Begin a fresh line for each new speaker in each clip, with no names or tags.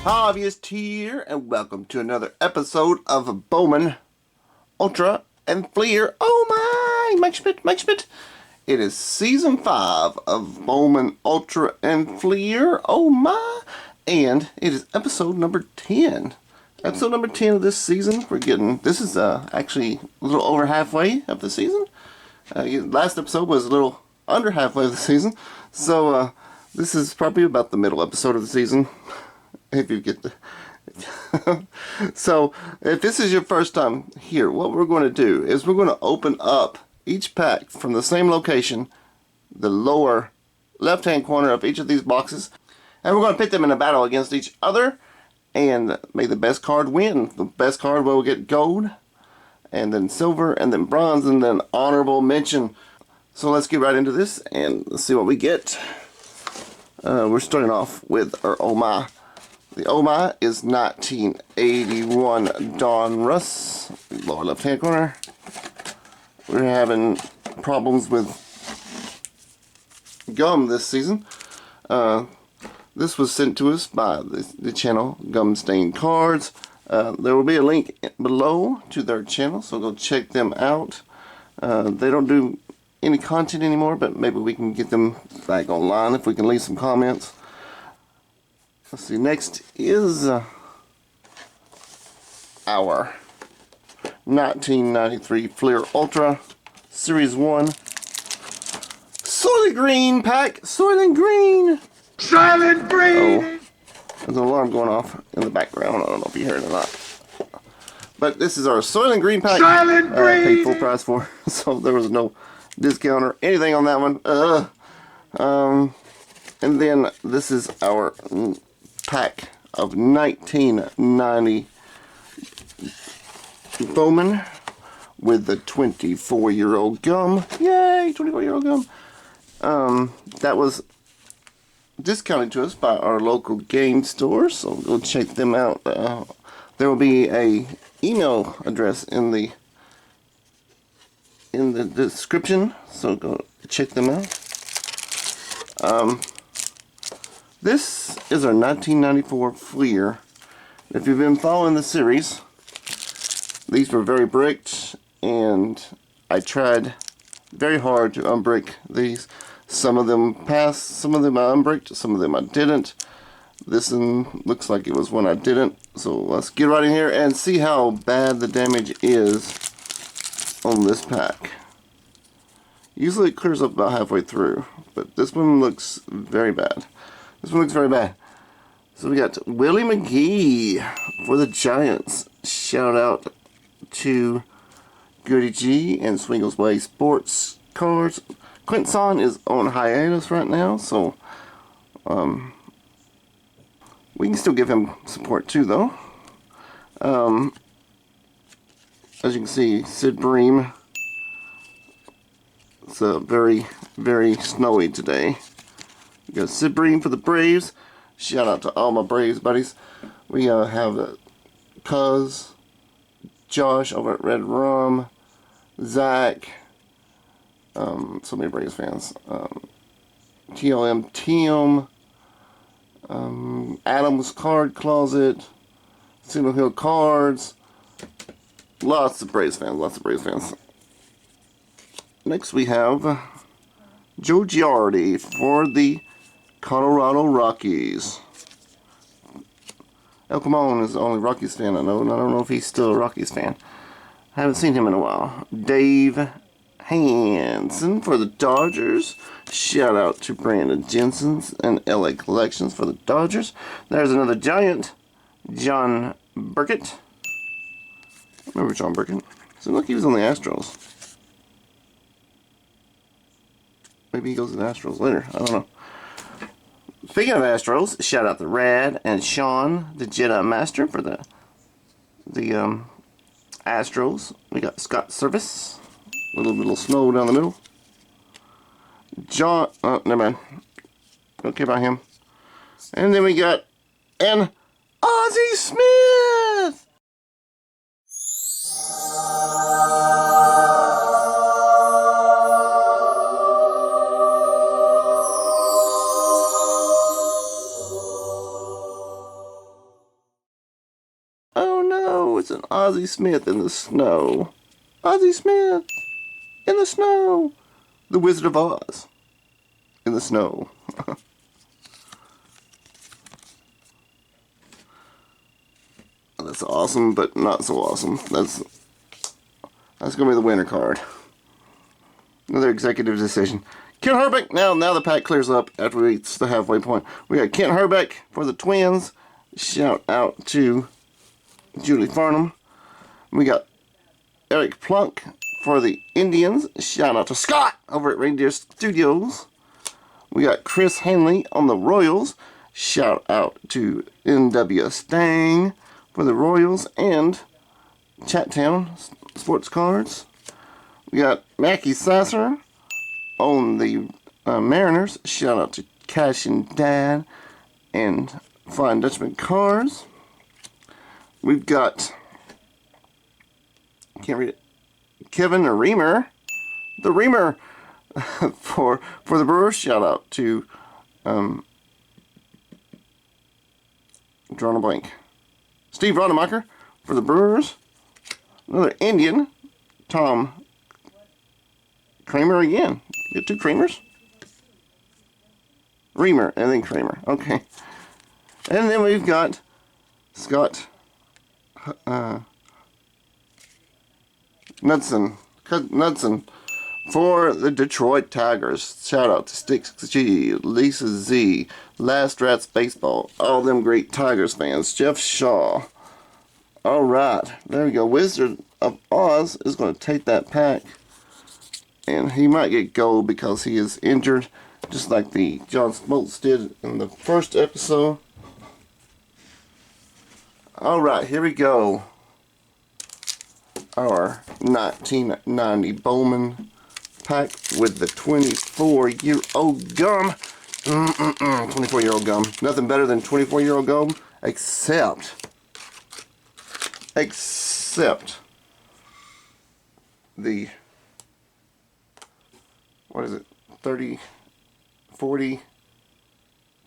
Hobbyist here, and welcome to another episode of Bowman Ultra and Fleer. Oh my, Mike Schmidt. It is season 5 of Bowman Ultra and Fleer. Oh my, and it is episode number 10. Episode number 10 of this season. This is actually a little over halfway of the season. Last episode was a little under halfway of the season, so this is probably about the middle episode of the season. If you get the so if this is your first time here, what we're going to do is we're going to open up each pack from the same location, the lower left hand corner of each of these boxes, and we're going to pit them in a battle against each other, and may the best card win. The best card will get gold, and then silver, and then bronze, and then honorable mention. So let's get right into this and let's see what we get. We're starting off with our Oh My. The Oh My is 1981 Don Russ, lower left hand corner. We're having problems with gum this season. This was sent to us by the channel Gum Stained Cards. There will be a link below to their channel, so go check them out. They don't do any content anymore, but maybe we can get them back online if we can leave some comments. Let's see, next is our 1993 Fleer Ultra Series 1 Soylent Green pack. Soylent Green!
Silent Green!
Oh, there's an alarm going off in the background. I don't know if you heard it or not. But this is our Soylent Green pack.
Silent Green!
Paid full price for, so there was no discount or anything on that one. And then this is our pack of 1990 Bowman with the 24-year-old gum. Yay, 24-year-old gum. That was discounted to us by our local game store, so go check them out. There will be a email address in the description, so go check them out. This is our 1994 Fleer. If you've been following the series, these were very bricked, and I tried very hard to unbrick these. Some of them passed, some of them I unbricked, some of them I didn't. This one looks like it was one I didn't. So let's get right in here and see how bad the damage is on this pack. Usually it clears up about halfway through, but this one looks very bad. This one looks very bad. So we got Willie McGee for the Giants. Shout out to Goody G and Swingles Way Sports Cards. Quinton is on hiatus right now, so we can still give him support too, though. As you can see, Sid Bream. It's very, very snowy today. We got Sid Bream for the Braves. Shout out to all my Braves buddies. We have Cuz, Josh over at Red Rum, Zach, so many Braves fans, TLM Tim, Adam's Card Closet, Single Hill Cards, lots of Braves fans. Next we have Joe Giardi for the Colorado Rockies. El Camon is the only Rockies fan I know, and I don't know if he's still a Rockies fan. I haven't seen him in a while. Dave Hansen for the Dodgers. Shout out to Brandon Jensen's and LA Collections for the Dodgers. There's another Giant, John Burkett. Remember John Burkett? So look, he was on the Astros. Maybe he goes to the Astros later. I don't know. Speaking of Astros, shout out to Rad and Sean, the Jedi Master, for the Astros. We got Scott Service. Little snow down the middle. John, oh, never mind. Don't care about him. And then we got an Ozzie Smith. it's an Ozzie Smith in the snow. Ozzie Smith in the snow. The Wizard of Oz in the snow. That's awesome, but not so awesome. That's gonna be the winner card. Another executive decision. Kent Herbeck. Now the pack clears up after we reach the halfway point. We got Kent Herbeck for the Twins. Shout out to Julie Farnham. We got Eric Plunk for the Indians. Shout out to Scott over at Reindeer Studios. We got Chris Hanley on the Royals. Shout out to NW Stang for the Royals and Chattown Sports Cards. We got Mackie Sasser on the Mariners. Shout out to Cash and Dad and Flying Dutchman Cards. We've got, can't read it, Kevin Reamer. The Reamer for the Brewers. Shout out to drawing a blank. Steve Rodemacher for the Brewers. Another Indian, Tom Kramer again. You got two Kramers? Reamer and then Kramer. Okay. And then we've got Scott Knudsen for the Detroit Tigers. Shout out to Sticks G, Lisa Z, Last Rats Baseball, all them great Tigers fans. Jeff Shaw. Alright, there we go. Wizard of Oz is going to take that pack. And he might get gold because he is injured, just like the John Smoltz did in the first episode. Alright, here we go. Our 1990 Bowman pack with the 24-year-old gum. 24-year-old gum. Nothing better than 24-year-old gum, except the, what is it, 30, 40,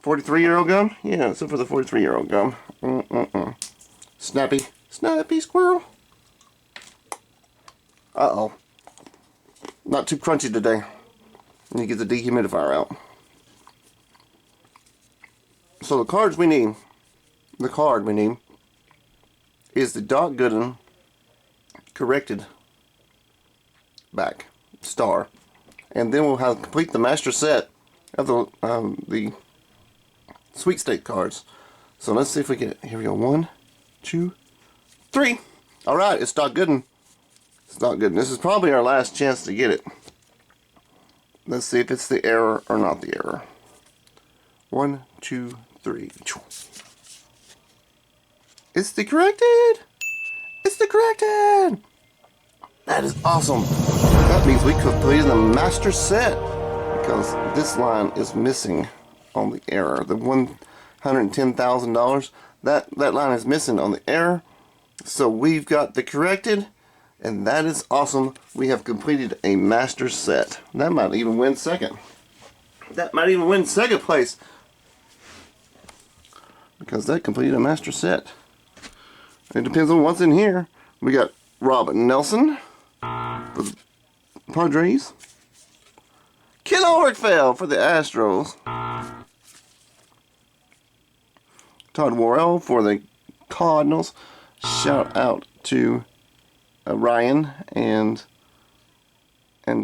43-year-old gum? Yeah, except for the 43-year-old gum. Snappy squirrel. Uh-oh. Not too crunchy today. Let me get the dehumidifier out. So the card we need is the Doc Gooden corrected back star, and then we'll have complete the master set of the sweepstake cards. So let's see if we get, here we go, 1, 2, 3. All right, it's Doc Gooden. It's Doc Gooden. This is probably our last chance to get it. Let's see if it's the error or not the error. 1, 2, 3. It's the corrected! It's the corrected! That is awesome. That means we completed the master set, because this line is missing on the error. The $110,000, that line is missing on the error. So we've got the corrected, and that is awesome. We have completed a master set. That might even win second. That might even win second place, because that completed a master set. It depends on what's in here. We got Robin Nelson for the Padres. Ken Oberkfell for the Astros. Todd Worrell for the Cardinals. Shout out to Ryan and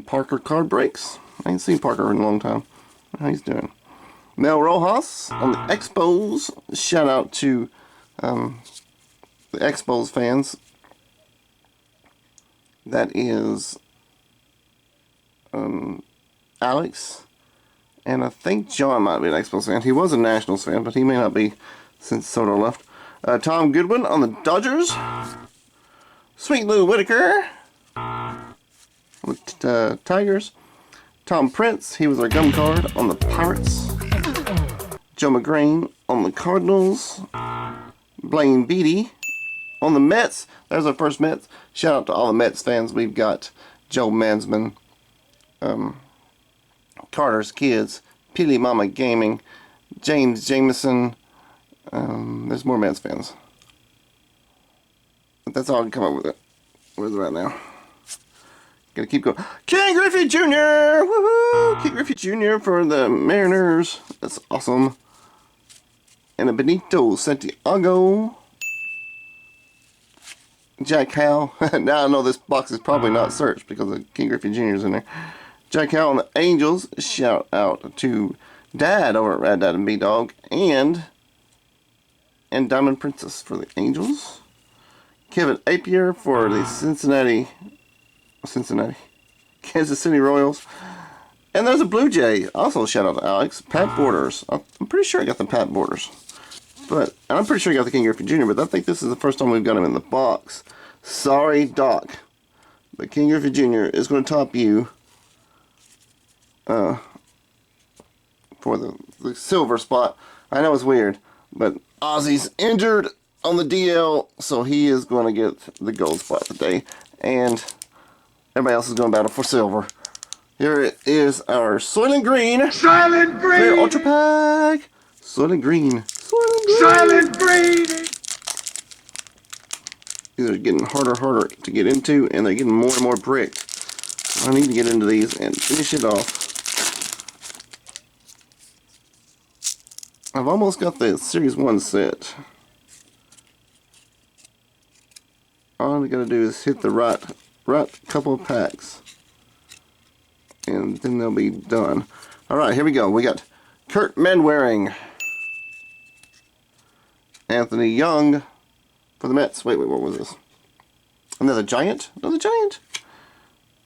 Parker Card Breaks. I ain't seen Parker in a long time. How he's doing? Mel Rojas on the Expos. Shout out to the Expos fans. That is Alex, and I think John might be an Expos fan. He was a Nationals fan, but he may not be since Soto left. Tom Goodwin on the Dodgers. Sweet Lou Whitaker with Tigers. Tom Prince, he was our gum card on the Pirates. Joe McGrain on the Cardinals. Blaine Beatty on the Mets. There's our first Mets. Shout out to all the Mets fans. We've got Joe Mansman, Carter's Kids, Peely Mama Gaming, James Jameson. There's more Mets fans. But that's all I can come up with right now. Gotta keep going. Ken Griffey Jr. Woohoo! Ken Griffey Jr. for the Mariners. That's awesome. And a Benito Santiago. Jack Howe. Now I know this box is probably not searched because of Ken Griffey Jr. is in there. Jack Howe on the Angels. Shout out to Dad over at Rad Dad and B-Dog. And Diamond Princess for the Angels. Kevin Apier for the Kansas City Royals. And there's a Blue Jay. Also shout out to Alex. Pat Borders. I'm pretty sure I got the Pat Borders. And I'm pretty sure I got the King Griffey Jr., but I think this is the first time we've got him in the box. Sorry, Doc. But King Griffey Jr. is going to top you for the silver spot. I know it's weird, but Ozzy's injured on the DL, so he is going to get the gold spot today. And everybody else is going to battle for silver. Here it is, our Soylent Green.
Silent
Clear
Green.
Ultra Pack. Soylent Green.
Silent Green.
These are getting harder to get into, and they're getting more and more bricked. I need to get into these and finish it off. I've almost got the Series 1 set. All I gotta do is hit the right couple of packs. And then they'll be done. Alright, here we go. We got Kurt Manwaring. Anthony Young for the Mets. Wait, what was this? Another Giant? Another Giant?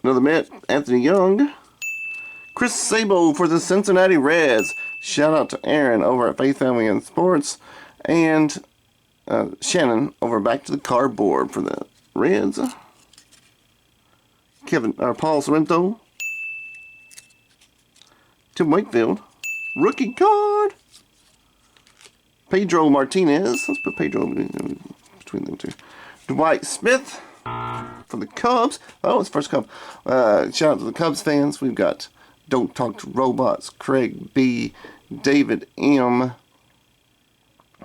Another Met. Anthony Young. Chris Sabo for the Cincinnati Reds. Shout out to Aaron over at Faith Family and Sports. And Shannon over Back to the Cardboard for the Reds. Paul Sorrento. Tim Wakefield. Rookie card. Pedro Martinez. Let's put Pedro between them two. Dwight Smith for the Cubs. Oh, it's first Cub. Shout out to the Cubs fans. We've got Don't Talk to Robots, Craig B, David M,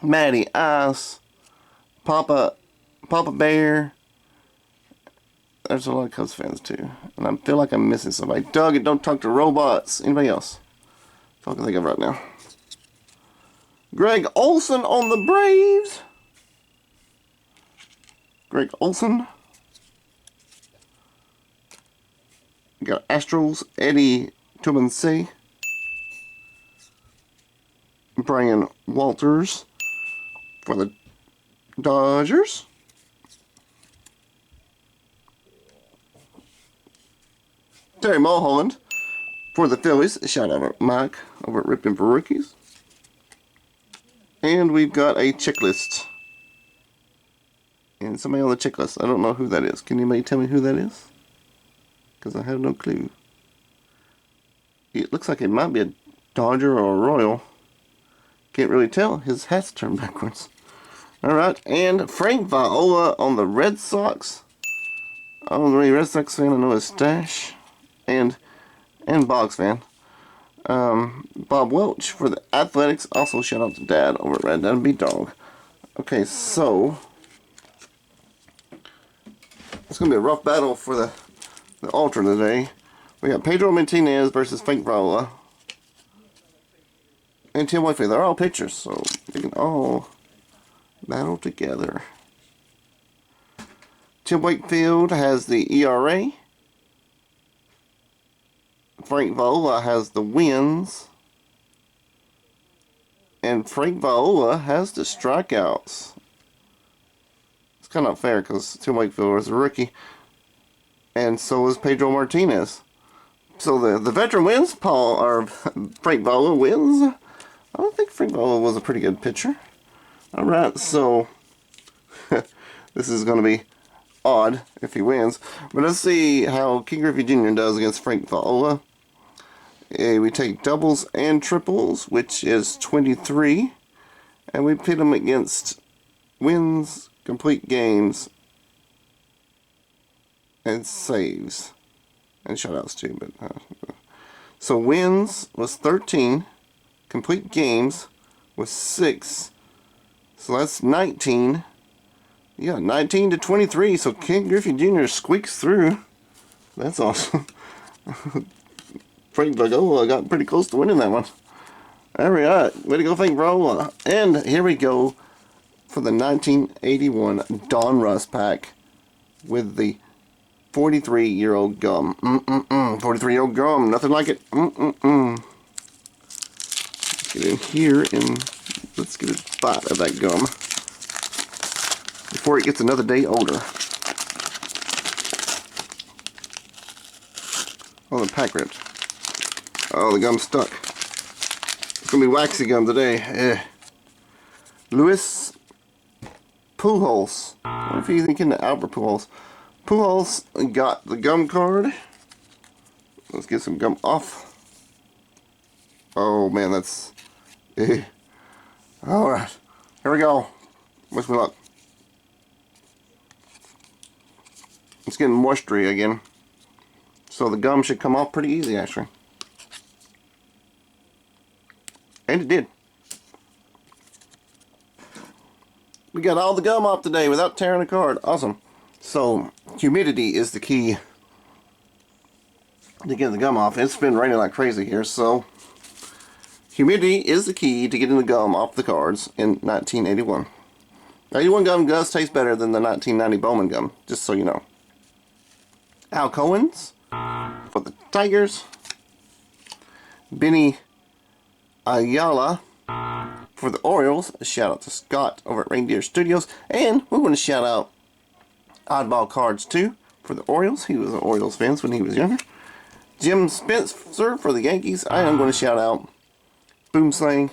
Matty Ice, Papa Bear. There's a lot of Cubs fans too. And I feel like I'm missing somebody. Doug at Don't Talk to Robots. Anybody else? That's all I can think of right now. Greg Olson on the Braves. Greg Olson. We got Astros, Eddie Tumense. Brian Walters for the Dodgers. Terry Mulholland for the Phillies. Shout out to Mike over at Rippin' for Rookies. And we've got a checklist. And somebody on the checklist. I don't know who that is. Can anybody tell me who that is? Because I have no clue. It looks like it might be a Dodger or a Royal. Can't really tell. His hat's turned backwards. Alright, and Frank Viola on the Red Sox. I'm a Red Sox fan. I know his stash. And Boggs fan. Bob Welch for the Athletics. Also shout out to Dad over at Red Dad and B-Dog. Okay, so it's going to be a rough battle for the Ultra today. We got Pedro Martinez versus Frank Viola. And Tim Wakefield. They're all pitchers, so they can all battle together. Tim Wakefield has the ERA. Frank Viola has the wins. And Frank Viola has the strikeouts. It's kind of not fair because Tim Wakefield is a rookie. And so is Pedro Martinez. So the veteran wins. Frank Viola wins. I don't think Frank Viola was a pretty good pitcher. Alright, so this is going to be odd if he wins. But let's see how King Griffey Jr. does against Frank Viola. We take doubles and triples, which is 23. And we pit him against wins, complete games, and saves. And shutouts too. So wins was 13. Complete games was 6. So that's 19. Yeah, 19-23. So Ken Griffey Jr. squeaks through. That's awesome. Frank Bagola got pretty close to winning that one. All right, way to go, Frank Bagola. And here we go for the 1981 Donruss pack with the 43-year-old gum. 43-year-old gum, nothing like it. Let's get in here and let's get a bite of that gum before it gets another day older. Oh, the pack ripped. Oh, the gum's stuck. It's gonna be waxy gum today. Louis Pujols. I wonder if he's thinking of Albert Pujols. Pujols got the gum card. Let's get some gum off. Oh man, that's... Alright, here we go. Wish me luck. It's getting moistury again. So the gum should come off pretty easy actually. And it did. We got all the gum off today without tearing the card. Awesome. So, humidity is the key to getting the gum off. It's been raining like crazy here, so humidity is the key to getting the gum off the cards in 1981. 81 gum does taste better than the 1990 Bowman gum, just so you know. Al Cohen's for the Tigers. Benny Ayala for the Orioles. A shout out to Scott over at Reindeer Studios. And we want to shout out Oddball Cards too for the Orioles. He was an Orioles fan when he was younger. Jim Spencer for the Yankees. I am going to shout out Boomslang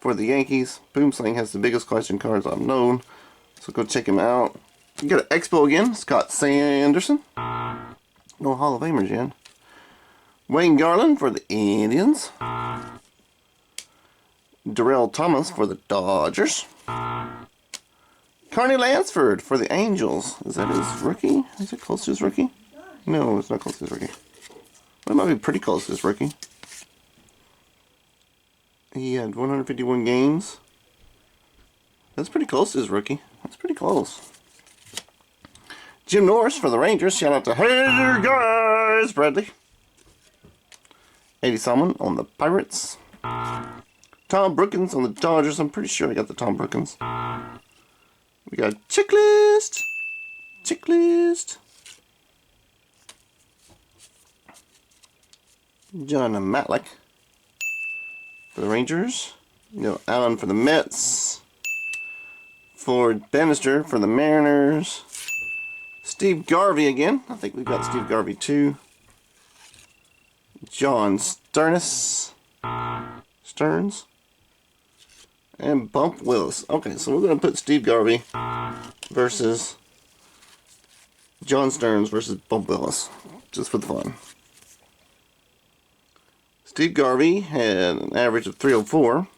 for the Yankees. Boomslang has the biggest collection cards I've known, so go check him out. We got an Expo again. Scott Sanderson. No Hall of Famers yet. Wayne Garland for the Indians. Darrell Thomas for the Dodgers. Carney Lansford for the Angels. Is that his rookie? Is it close to his rookie? No, it's not close to his rookie. Well, it might be pretty close to his rookie. He had 151 games. That's pretty close to his rookie. That's pretty close. Jim Norris for the Rangers. Shout out to Hey Guys Bradley. Eddie Salmon on the Pirates. Tom Brookins on the Dodgers. I'm pretty sure I got the Tom Brookins. We got Checklist. Checklist. John Matlack for the Rangers. Allen for the Mets. Ford Bannister for the Mariners. Steve Garvey again. I think we've got Steve Garvey too. John Stearns. And Bump Willis. Okay, so we're going to put Steve Garvey versus John Stearns versus Bump Willis. Just for the fun. Steve Garvey had an average of 304.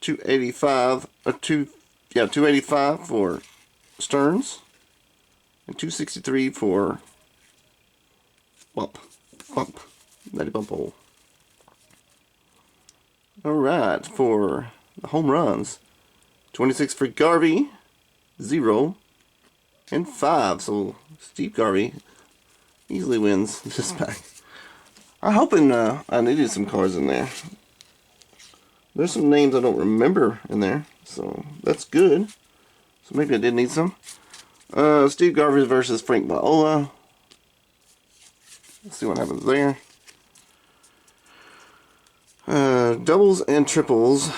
285 for Stearns. And 263 for Bump. Letty Bump hole. Alright, for the home runs. 26 for Garvey. 0. And 5. So Steve Garvey easily wins this pack. I'm hoping I needed some cards in there. There's some names I don't remember in there, so that's good. So maybe I did need some. Steve Garvey versus Frank Bagola. Let's see what happens there. Doubles and triples,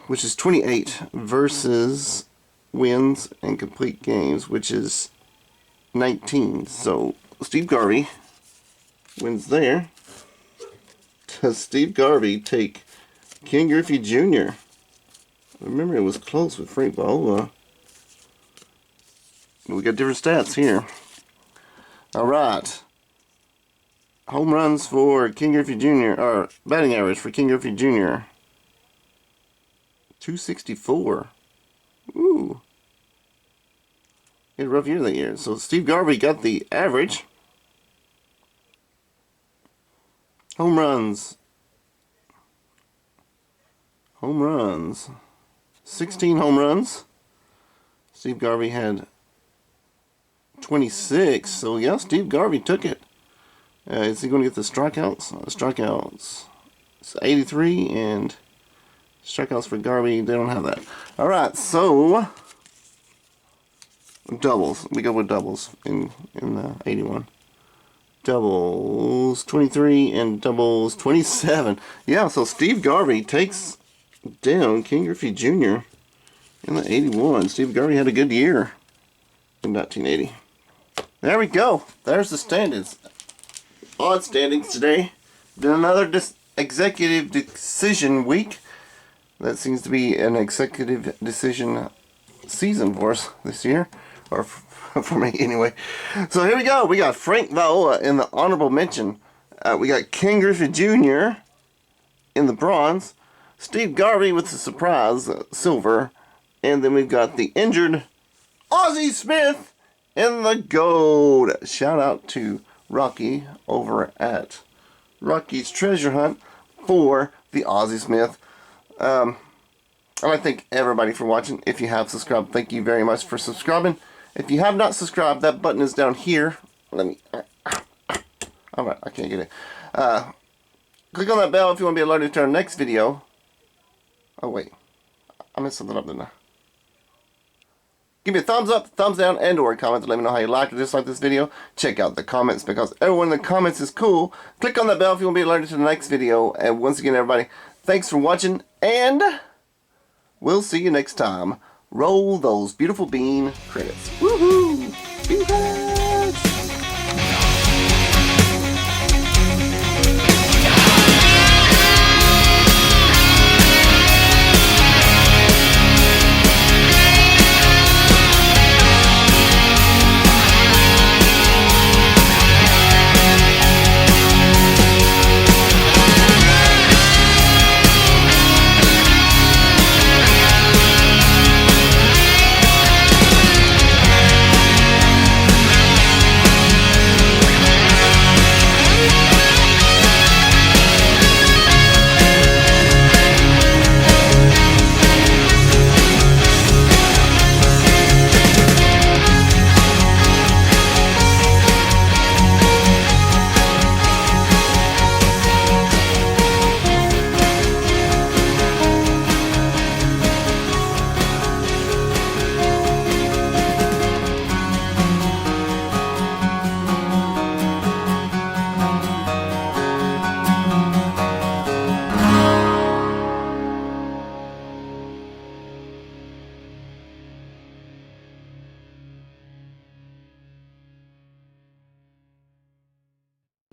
which is 28, versus wins and complete games, which is 19. So Steve Garvey wins there. Does Steve Garvey take Ken Griffey Jr.? Remember, it was close with Frank Bagola. We got different stats here. Alright. Home runs for Ken Griffey Jr. or batting average for Ken Griffey Jr. 264. Ooh. He had a rough year that year. So Steve Garvey got the average. Home runs. 16 home runs. Steve Garvey had 26. So, yeah, Steve Garvey took it. Is he going to get the strikeouts? Strikeouts. It's 83, and strikeouts for Garvey, they don't have that. All right, so doubles. We go with doubles in 81. Doubles 23 and doubles 27. Yeah, so Steve Garvey takes down King Griffey Jr. in the 81. Steve Garvey had a good year in 1980. There we go. There's the standings. Odd standings today. Then another executive decision week. That seems to be an executive decision season for us this year. Or for me, anyway. So here we go. We got Frank Viola in the honorable mention. We got King Griffey Jr. in the bronze. Steve Garvey with the surprise, silver. And then we've got the injured Ozzie Smith in the gold. Shout out to Rocky over at Rocky's Treasure Hunt for the Ozzie Smith. And I thank everybody for watching. If you have subscribed, thank you very much for subscribing. If you have not subscribed, that button is down here. Let me... Alright, I can't get it. Click on that bell if you want to be alerted to our next video. Oh, wait. I messed something up, didn't I? Give me a thumbs up, thumbs down, and or a comment to let me know how you liked or disliked this video. Check out the comments because everyone in the comments is cool. Click on that bell if you want to be alerted to the next video. And once again, everybody, thanks for watching, and we'll see you next time. Roll those beautiful bean credits. Woohoo! Bean credits!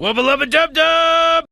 Wubba lubba dub dub!